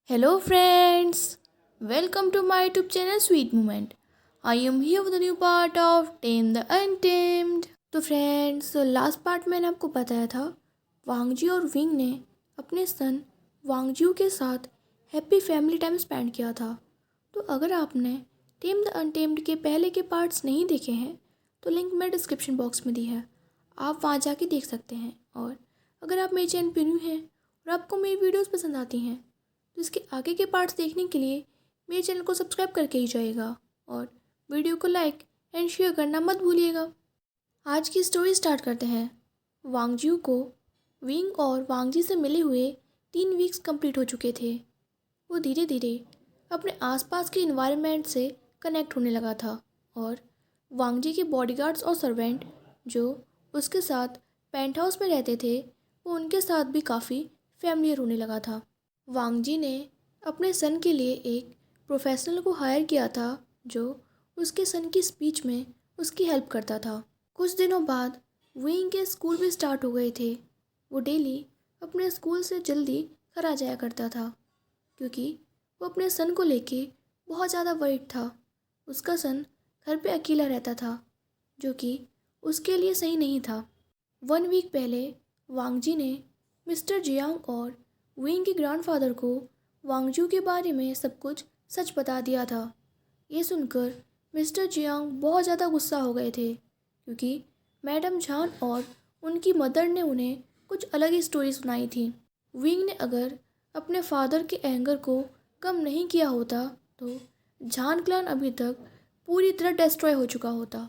Hello friends, welcome to my YouTube channel Sweet Moment. I am here with a new part of Tame the Untamed. तो friends last part मैंने आपको बताया था वांगजी और wing ने अपने सन वांगजू के साथ हैप्पी फैमिली टाइम स्पेंड किया था। तो अगर आपने टेम द अनटेम्ड के पहले के पार्ट्स नहीं देखे हैं तो लिंक मैं डिस्क्रिप्शन बॉक्स में दी है, आप वहाँ जाके देख सकते हैं। और अगर आप मेरे चैनल पर न्यू हैं और आपको मेरी वीडियोस पसंद आती हैं तो इसके आगे के पार्ट्स देखने के लिए मेरे चैनल को सब्सक्राइब करके ही जाइएगा और वीडियो को लाइक एंड शेयर करना मत भूलिएगा। आज की स्टोरी स्टार्ट करते हैं। वांगजू को विंग और वांगजी से मिले हुए 3 वीक्स कंप्लीट हो चुके थे। वो धीरे धीरे अपने आसपास के इन्वायरमेंट से कनेक्ट होने लगा था और वांगजी के बॉडीगार्ड्स और सर्वेंट जो उसके साथ पेंट हाउस में रहते थे वो उनके साथ भी काफ़ी फैमिलियर होने लगा था। वांगजी ने अपने सन के लिए एक प्रोफेशनल को हायर किया था जो उसके सन की स्पीच में उसकी हेल्प करता था। कुछ दिनों बाद विंग के स्कूल भी स्टार्ट हो गए थे। वो डेली अपने स्कूल से जल्दी घर आ जाया करता था क्योंकि वो अपने सन को लेके बहुत ज़्यादा वरीड था। उसका सन घर पे अकेला रहता था जो कि उसके लिए सही नहीं था। 1 वीक पहले वांगजी ने मिस्टर जियांग और विंग के ग्रैंडफादर को वांगजू के बारे में सब कुछ सच बता दिया था। ये सुनकर मिस्टर जियांग बहुत ज़्यादा गुस्सा हो गए थे क्योंकि मैडम झान और उनकी मदर ने उन्हें कुछ अलग ही स्टोरी सुनाई थी। विंग ने अगर अपने फादर के एंगर को कम नहीं किया होता तो झान क्लान अभी तक पूरी तरह डिस्ट्रॉय हो चुका होता।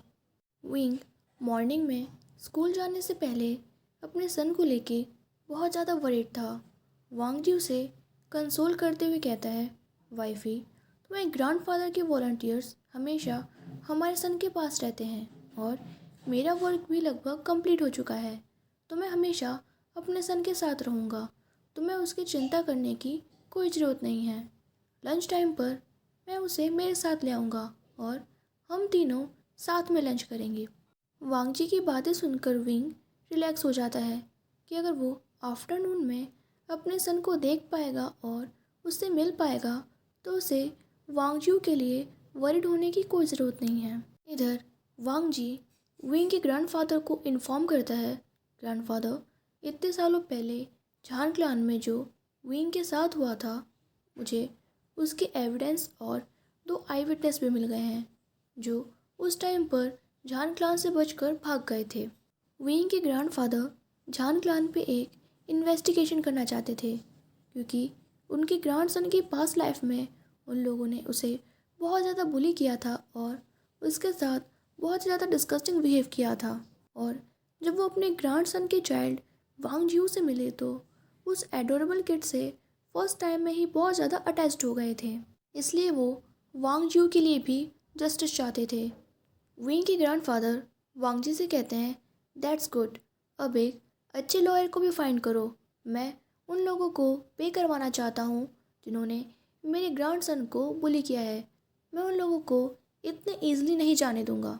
विंग मॉर्निंग में स्कूल जाने से पहले अपने सन को लेके बहुत ज़्यादा वरीड था। वांगजी उसे कंसोल करते हुए कहता है, वाइफी तुम्हारे ग्रैंडफादर के वॉलंटियर्स हमेशा हमारे सन के पास रहते हैं और मेरा वर्क भी लगभग कंप्लीट हो चुका है, तो मैं हमेशा अपने सन के साथ रहूँगा। तुम्हें उसकी चिंता करने की कोई ज़रूरत नहीं है। लंच टाइम पर मैं उसे मेरे साथ ले आऊँगा और हम तीनों साथ में लंच करेंगे। वांगजी की बातें सुनकर विंग रिलैक्स हो जाता है कि अगर वो आफ्टरनून में अपने सन को देख पाएगा और उससे मिल पाएगा तो उसे वांगजू के लिए वरिड होने की कोई ज़रूरत नहीं है। इधर वांगजी विंग के ग्रैंडफादर को इन्फॉर्म करता है, ग्रैंडफादर इतने सालों पहले झान क्लान में जो विंग के साथ हुआ था मुझे उसके एविडेंस और 2 आई विटनेस भी मिल गए हैं जो उस टाइम पर झान क्लान से बचकर भाग गए थे। विंग के ग्रैंडफादर झान क्लान पे एक इन्वेस्टिगेशन करना चाहते थे क्योंकि उनके ग्रैंडसन की पास्ट लाइफ में उन लोगों ने उसे बहुत ज़्यादा बुली किया था और उसके साथ बहुत ज़्यादा डिस्गस्टिंग बिहेव किया था। और जब वो अपने ग्रैंडसन के चाइल्ड वांगजू से मिले तो उस एडोरेबल किड से फर्स्ट टाइम में ही बहुत ज़्यादा अटैच्ड हो गए थे, इसलिए वो वांगजू के लिए भी जस्टिस चाहते थे। विंग के ग्रैंडफादर वांगजी से कहते हैं, दैट्स गुड, अब एक अच्छे लॉयर को भी फाइंड करो। मैं उन लोगों को पे करवाना चाहता हूँ जिन्होंने मेरे ग्रैंडसन को बुली किया है। मैं उन लोगों को इतने ईजिली नहीं जाने दूंगा।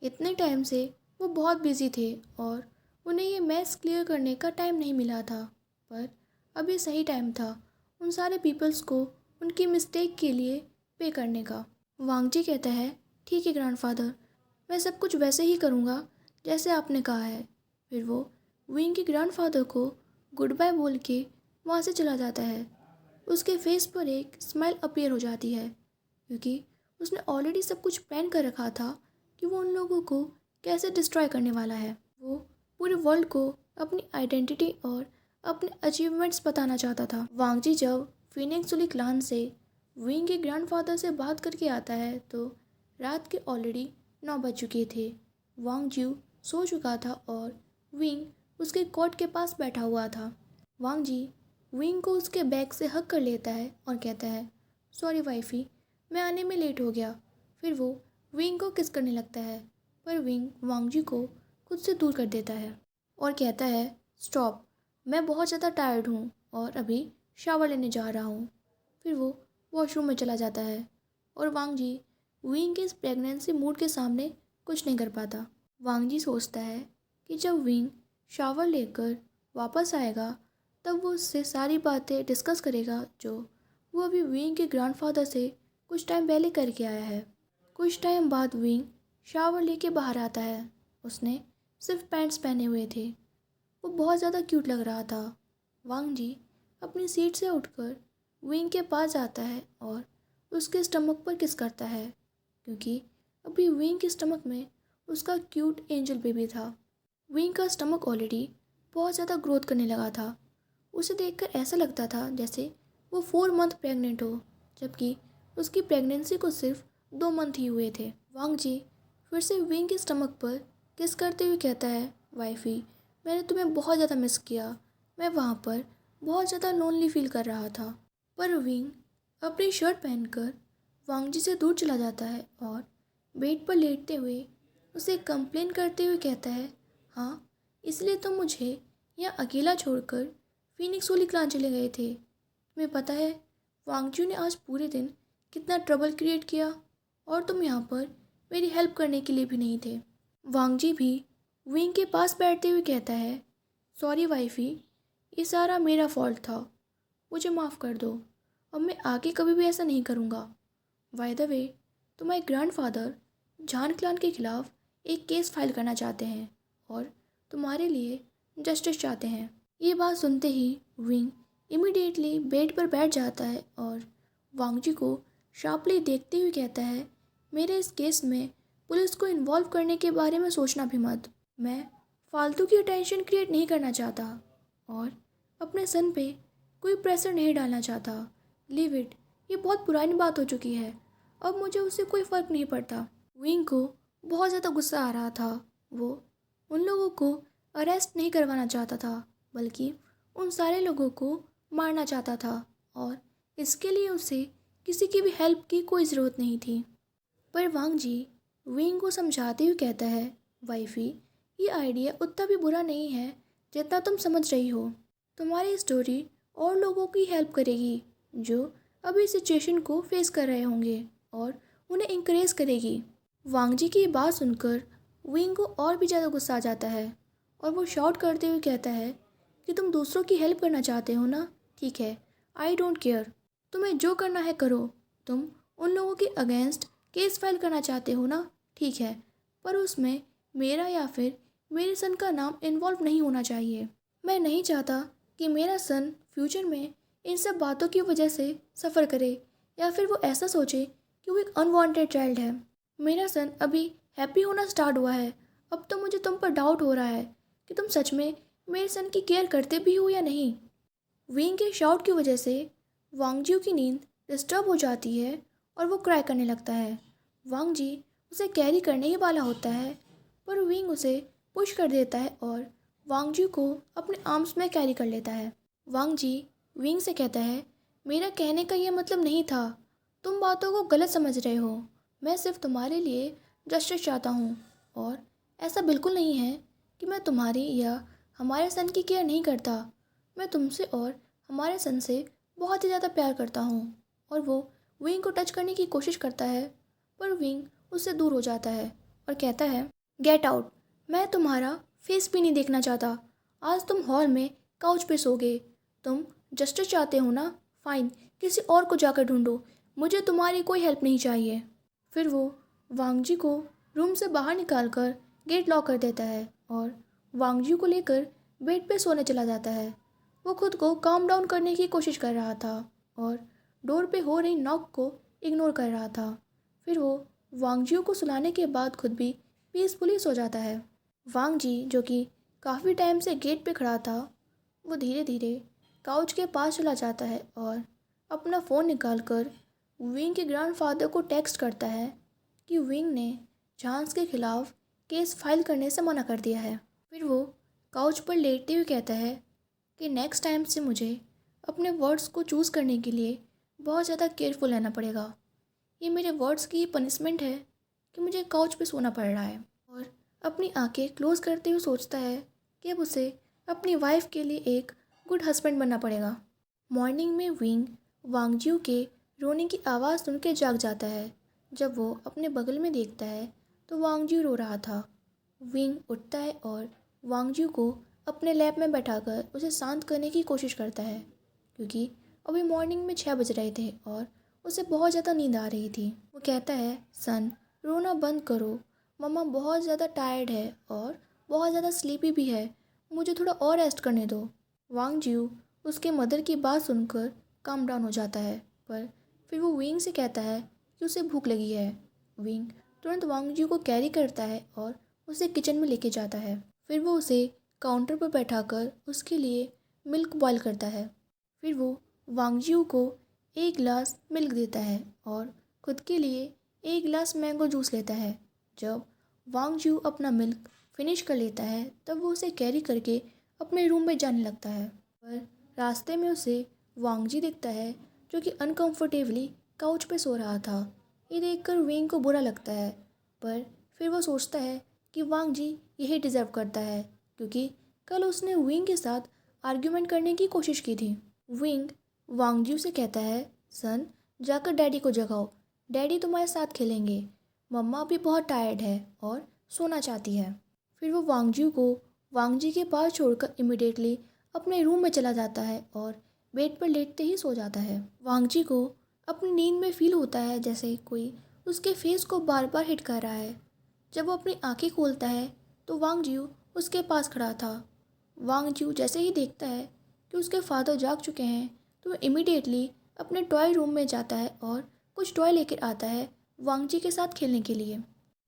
इतने टाइम से वो बहुत बिजी थे और उन्हें ये मैथ्स क्लियर करने का टाइम नहीं मिला था, पर अब ये सही टाइम था उन सारे पीपल्स को उनकी मिस्टेक के लिए पे करने का। वांगजी कहता है, ठीक है ग्रैंडफादर, मैं सब कुछ वैसे ही करूँगा जैसे आपने कहा है। फिर वो विंग के ग्रैंडफादर को गुड बाय बोल के वहाँ से चला जाता है। उसके फेस पर एक स्माइल अपीयर हो जाती है क्योंकि उसने ऑलरेडी सब कुछ प्लान कर रखा था कि वो उन लोगों को कैसे डिस्ट्रॉय करने वाला है। वो पूरे वर्ल्ड को अपनी आइडेंटिटी और अपने अचीवमेंट्स बताना चाहता था। वांगजी जब फिनिक्स जुली क्लान से विंग के ग्रैंडफादर से बात करके आता है तो रात के ऑलरेडी 9 बज चुके थे। वांगजू सो चुका था और विंग उसके कॉट के पास बैठा हुआ था। वांगजी विंग को उसके बैग से हक कर लेता है और कहता है, सॉरी वाइफी, मैं आने में लेट हो गया। फिर वो विंग को किस करने लगता है पर विंग वांगजी को खुद से दूर कर देता है और कहता है, स्टॉप, मैं बहुत ज़्यादा टायर्ड हूँ और अभी शावर लेने जा रहा हूँ। फिर वो वॉशरूम में चला जाता है और वांगजी विंग के इस प्रेगनेंसी मूड के सामने कुछ नहीं कर पाता। वांगजी सोचता है कि जब विंग शावर लेकर वापस आएगा तब वो उससे सारी बातें डिस्कस करेगा जो वो अभी विंग के ग्रैंडफादर से कुछ टाइम पहले करके आया है। कुछ टाइम बाद विंग शावर लेके बाहर आता है। उसने सिर्फ पैंट्स पहने हुए थे। वो बहुत ज़्यादा क्यूट लग रहा था। वांग जी अपनी सीट से उठकर विंग के पास जाता है और उसके स्टमक पर किस करता है, क्योंकि अभी विंग के स्टमक में उसका क्यूट एंजल बेबी था। विंग का स्टमक ऑलरेडी बहुत ज़्यादा ग्रोथ करने लगा था। उसे देखकर ऐसा लगता था जैसे वो 4 मंथ प्रेग्नेंट हो, जबकि उसकी प्रेगनेंसी को सिर्फ 2 मंथ ही हुए थे। वांग जी फिर से विंग के स्टमक पर किस करते हुए कहता है, वाइफी मैंने तुम्हें बहुत ज़्यादा मिस किया। मैं वहाँ पर बहुत ज़्यादा लोनली फील कर रहा था। पर विंग अपनी शर्ट पहनकर वांग जी से दूर चला जाता है और बेड पर लेटते हुए उसे कंप्लेन करते हुए कहता है, हाँ इसलिए तुम मुझे यहाँ अकेला छोड़कर फीनिक्स होली क्लान चले गए थे। तुम्हें पता है वांगजू ने आज पूरे दिन कितना ट्रबल क्रिएट किया और तुम यहाँ पर मेरी हेल्प करने के लिए भी नहीं थे। वांगजी भी विंग के पास बैठते हुए कहता है, सॉरी वाइफी, ये सारा मेरा फॉल्ट था, मुझे माफ़ कर दो। अब मैं आगे कभी भी ऐसा नहीं करूँगा। बाय द वे तुम्हारे ग्रैंडफादर जान क्लान के खिलाफ एक केस फाइल करना चाहते हैं और तुम्हारे लिए जस्टिस चाहते हैं। ये बात सुनते ही विंग इमिडिएटली बेड पर बैठ जाता है और वांगजी को शार्पली देखते हुए कहता है, मेरे इस केस में पुलिस को इन्वॉल्व करने के बारे में सोचना भी मत। मैं फालतू की अटेंशन क्रिएट नहीं करना चाहता और अपने सन पे कोई प्रेशर नहीं डालना चाहता। लीव इट, ये बहुत पुरानी बात हो चुकी है, अब मुझे उससे कोई फ़र्क नहीं पड़ता। विंग को बहुत ज़्यादा गुस्सा आ रहा था। वो उन लोगों को अरेस्ट नहीं करवाना चाहता था, बल्कि उन सारे लोगों को मारना चाहता था और इसके लिए उसे किसी की भी हेल्प की कोई ज़रूरत नहीं थी। पर वांग जी विंग को समझाते हुए कहता है, वाइफी ये आइडिया उतना भी बुरा नहीं है जितना तुम समझ रही हो। तुम्हारी स्टोरी और लोगों की हेल्प करेगी जो अभी सिचुएशन को फेस कर रहे होंगे और उन्हें इंकरेज करेगी। वांग जी की बात सुनकर विंग को और भी ज़्यादा गुस्सा आ जाता है और वो शॉट करते हुए कहता है कि तुम दूसरों की हेल्प करना चाहते हो ना, ठीक है, आई डोंट केयर, तुम्हें जो करना है करो। तुम उन लोगों के अगेंस्ट केस फाइल करना चाहते हो ना, ठीक है, पर उसमें मेरा या फिर मेरे सन का नाम इन्वॉल्व नहीं होना चाहिए। मैं नहीं चाहता कि मेरा सन फ्यूचर में इन सब बातों की वजह से सफ़र करे या फिर वो ऐसा सोचे कि वो एक अनवांटेड चाइल्ड है। मेरा सन अभी हैप्पी होना स्टार्ट हुआ है। अब तो मुझे तुम पर डाउट हो रहा है कि तुम सच में मेरे सन की केयर करते भी हो या नहीं। विंग के शाउट की वजह से वांगजी की नींद डिस्टर्ब हो जाती है और वो क्राई करने लगता है। वांग जी उसे कैरी करने ही वाला होता है, पर विंग उसे पुश कर देता है और वांग जी को अपने आर्म्स में कैरी कर लेता है। वांग जी विंग से कहता है, मेरा कहने का ये मतलब नहीं था, तुम बातों को गलत समझ रहे हो। मैं सिर्फ तुम्हारे लिए जस्टिस चाहता हूँ और ऐसा बिल्कुल नहीं है कि मैं तुम्हारी या हमारे सन की केयर नहीं करता। मैं तुमसे और हमारे सन से बहुत ही ज़्यादा प्यार करता हूँ। और वो विंग को टच करने की कोशिश करता है, पर विंग उससे दूर हो जाता है और कहता है, गेट आउट, मैं तुम्हारा फेस भी नहीं देखना चाहता। आज तुम हॉल में काउच पे सोगे। तुम जस्टिस चाहते हो ना, फाइन, किसी और को जाकर ढूंढो, मुझे तुम्हारी कोई हेल्प नहीं चाहिए। फिर वो वांगजी को रूम से बाहर निकालकर गेट लॉक कर देता है और वांगजी को लेकर बेड पे सोने चला जाता है। वो खुद को काम डाउन करने की कोशिश कर रहा था और डोर पे हो रही नॉक को इग्नोर कर रहा था। फिर वो वांगजियो को सुलाने के बाद खुद भी पीसफुली सो जाता है। वांग जी जो कि काफ़ी टाइम से गेट पे खड़ा था, वो धीरे धीरे काउच के पास चला जाता है और अपना फ़ोन निकालकर विंग के ग्रैंडफादर को टेक्स्ट करता है कि विंग ने चांस के खिलाफ केस फाइल करने से मना कर दिया है। फिर वो काउच पर लेटते हुए कहता है कि नेक्स्ट टाइम से मुझे अपने वर्ड्स को चूज़ करने के लिए बहुत ज़्यादा केयरफुल रहना पड़ेगा। ये मेरे वर्ड्स की पनिशमेंट है कि मुझे काउच पे सोना पड़ रहा है। और अपनी आंखें क्लोज करते हुए सोचता है कि अब उसे अपनी वाइफ के लिए एक गुड हस्बैंड बनना पड़ेगा। मॉर्निंग में विंग वांगजियो के रोने की आवाज़ सुन के जाग जाता है। जब वो अपने बगल में देखता है तो वांगजियो रो रहा था। विंग उठता है और वांगजियो को अपने लैप में बैठाकर उसे शांत करने की कोशिश करता है, क्योंकि अभी मॉर्निंग में 6 बज रहे थे और उसे बहुत ज़्यादा नींद आ रही थी। वो कहता है, सन रोना बंद करो, मम्मा बहुत ज़्यादा टायर्ड है और बहुत ज़्यादा स्लीपी भी है, मुझे थोड़ा और रेस्ट करने दो। वांग जियो उसके मदर की बात सुनकर काम डाउन हो जाता है, पर फिर वो विंग से कहता है कि उसे भूख लगी है। विंग तुरंत वांग जियो को कैरी करता है और उसे किचन में लेके जाता है। फिर वो उसे काउंटर पर बैठाकर उसके लिए मिल्क बॉईल करता है। फिर वो वांग जियो को एक गिलास मिल्क देता है और खुद के लिए एक गिलास मैंगो जूस लेता है। जब वांग जियो अपना मिल्क फिनिश कर लेता है तब वो उसे कैरी करके अपने रूम में जाने लगता है, पर रास्ते में उसे वांग जी दिखता है जो कि अनकंफर्टेबली काउच पे सो रहा था। ये देखकर विंग को बुरा लगता है, पर फिर वो सोचता है कि वांग जी यही डिज़र्व करता है क्योंकि कल उसने विंग के साथ आर्ग्यूमेंट करने की कोशिश की थी। विंग वांग जी से कहता है, सन जाकर डैडी को जगाओ, डैडी तुम्हारे साथ खेलेंगे, मम्मा भी बहुत टायर्ड है और सोना चाहती है। फिर वो वांग जी को वांग जी के पास छोड़कर इमिडिएटली अपने रूम में चला जाता है और बेड पर लेटते ही सो जाता है। वांग जी को अपनी नींद में फील होता है जैसे कोई उसके फेस को बार बार हिट कर रहा है। जब वो अपनी आंखें खोलता है तो वांग जियो उसके पास खड़ा था। वांग जियो जैसे ही देखता है कि उसके फादर जाग चुके हैं तो वो इमीडिएटली अपने टॉय रूम में जाता है और कुछ टॉय लेकर आता है वांग जी के साथ खेलने के लिए।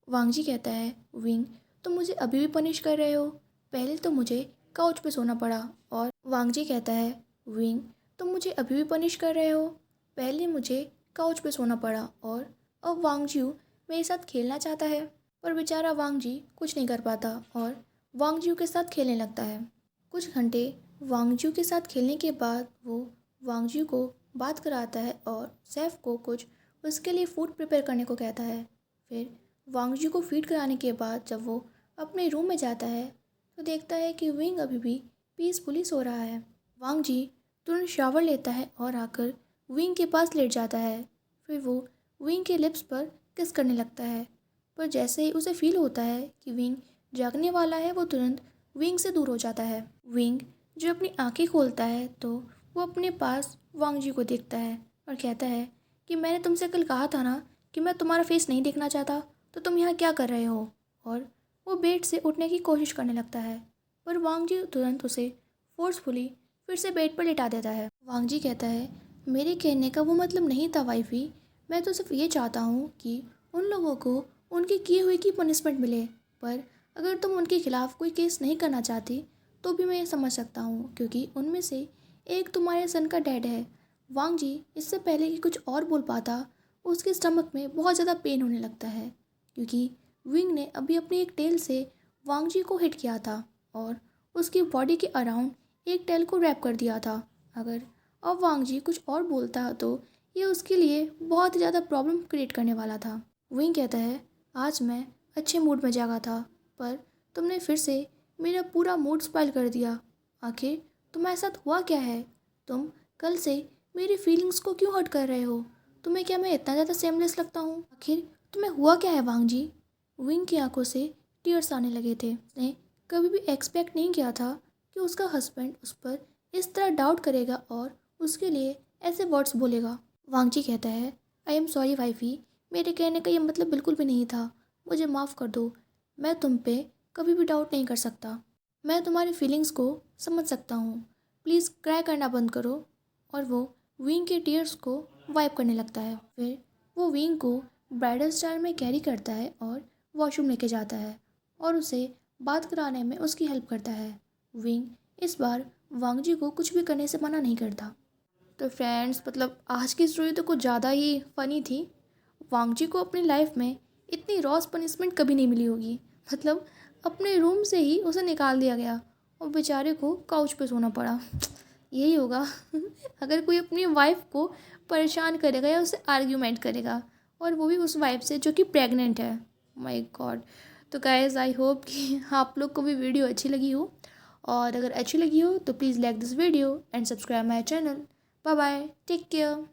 वांग जी कहता है, विंग तुम मुझे अभी भी पनिश कर रहे हो, पहले तो मुझे काउच पे सोना पड़ा। और वांग जी कहता है, विंग तुम मुझे अभी भी पनिश कर रहे हो, पहले मुझे काउच पे सोना पड़ा और अब वांग जियो मेरे साथ खेलना चाहता है। पर बेचारा वांग जी कुछ नहीं कर पाता और वांग जियो के साथ खेलने लगता है। कुछ घंटे वांग जियो के साथ खेलने के बाद वो वांग जियो को बात कराता है और शेफ़ को कुछ उसके लिए फ़ूड प्रिपेयर करने को कहता है। फिर वांग जियो को फीड कराने के बाद जब वो अपने रूम में जाता है तो देखता है कि विंग अभी भी पीसफुली सो रहा है। वांग जी तुरंत शावर लेता है और आकर विंग के पास लेट जाता है। फिर वो विंग के लिप्स पर किस करने लगता है, पर जैसे ही उसे फील होता है कि विंग जागने वाला है वो तुरंत विंग से दूर हो जाता है। विंग जो अपनी आंखें खोलता है तो वो अपने पास वांग जी को देखता है और कहता है कि मैंने तुमसे कल कहा था ना कि मैं तुम्हारा फेस नहीं देखना चाहता, तो तुम यहाँ क्या कर रहे हो। और वो बेड से उठने की कोशिश करने लगता है, पर वांग जी तुरंत उसे फोर्सफुली फिर से बेड पर लिटा देता है। वांग जी कहता है, मेरे कहने का वो मतलब नहीं था वाइफी, मैं तो सिर्फ ये चाहता हूँ कि उन लोगों को उनके किए हुए की पनिशमेंट मिले, पर अगर तुम उनके खिलाफ़ कोई केस नहीं करना चाहती तो भी मैं ये समझ सकता हूँ क्योंकि उनमें से एक तुम्हारे सन का डैड है। वांग जी इससे पहले कि कुछ और बोल पाता उसके स्टमक में बहुत ज़्यादा पेन होने लगता है क्योंकि विंग ने अभी अपनी एक टेल से वांग जी को हिट किया था और उसकी बॉडी के अराउंड एक टेल को रैप कर दिया था। अगर अब वांग जी कुछ और बोलता तो ये उसके लिए बहुत ही ज़्यादा प्रॉब्लम क्रिएट करने वाला था। विंग कहता है, आज मैं अच्छे मूड में जागा था पर तुमने फिर से मेरा पूरा मूड स्पॉइल कर दिया। आखिर तुम्हारे साथ हुआ क्या है, तुम कल से मेरी फीलिंग्स को क्यों हर्ट कर रहे हो, तुम्हें क्या मैं इतना ज़्यादा सेमलेस लगता हूँ, आखिर तुम्हें हुआ क्या है वांग जी। विंग की आंखों से टीयर्स आने लगे थे। उसने कभी भी एक्सपेक्ट नहीं किया था कि उसका हस्बैंड उस पर इस तरह डाउट करेगा और उसके लिए ऐसे वर्ड्स बोलेगा। वांग जी कहता है, आई एम सॉरी वाइफी, मेरे कहने का ये मतलब बिल्कुल भी नहीं था, मुझे माफ़ कर दो, मैं तुम पे कभी भी डाउट नहीं कर सकता, मैं तुम्हारी फीलिंग्स को समझ सकता हूँ, प्लीज़ क्राई करना बंद करो। और वो विंग के टीयर्स को वाइप करने लगता है। फिर वो विंग को ब्राइडल स्टाइल में कैरी करता है और वॉशरूम लेके जाता है और उसे बात कराने में उसकी हेल्प करता है। विंग इस बार वांग जी को कुछ भी करने से मना नहीं करता। तो फ्रेंड्स मतलब आज की स्टोरी तो कुछ ज़्यादा ही फ़नी थी। वांग जी को अपनी लाइफ में इतनी रॉस पनिशमेंट कभी नहीं मिली होगी। मतलब अपने रूम से ही उसे निकाल दिया गया और बेचारे को काउच पे सोना पड़ा। यही होगा अगर कोई अपनी वाइफ को परेशान करेगा या उससे आर्ग्यूमेंट करेगा, और वो भी उस वाइफ से जो कि प्रेग्नेंट है। My God. तो गाइज आई होप कि आप लोग को भी वीडियो अच्छी लगी हो, और अगर अच्छी लगी हो तो please like this video and subscribe my channel. Bye bye, take care.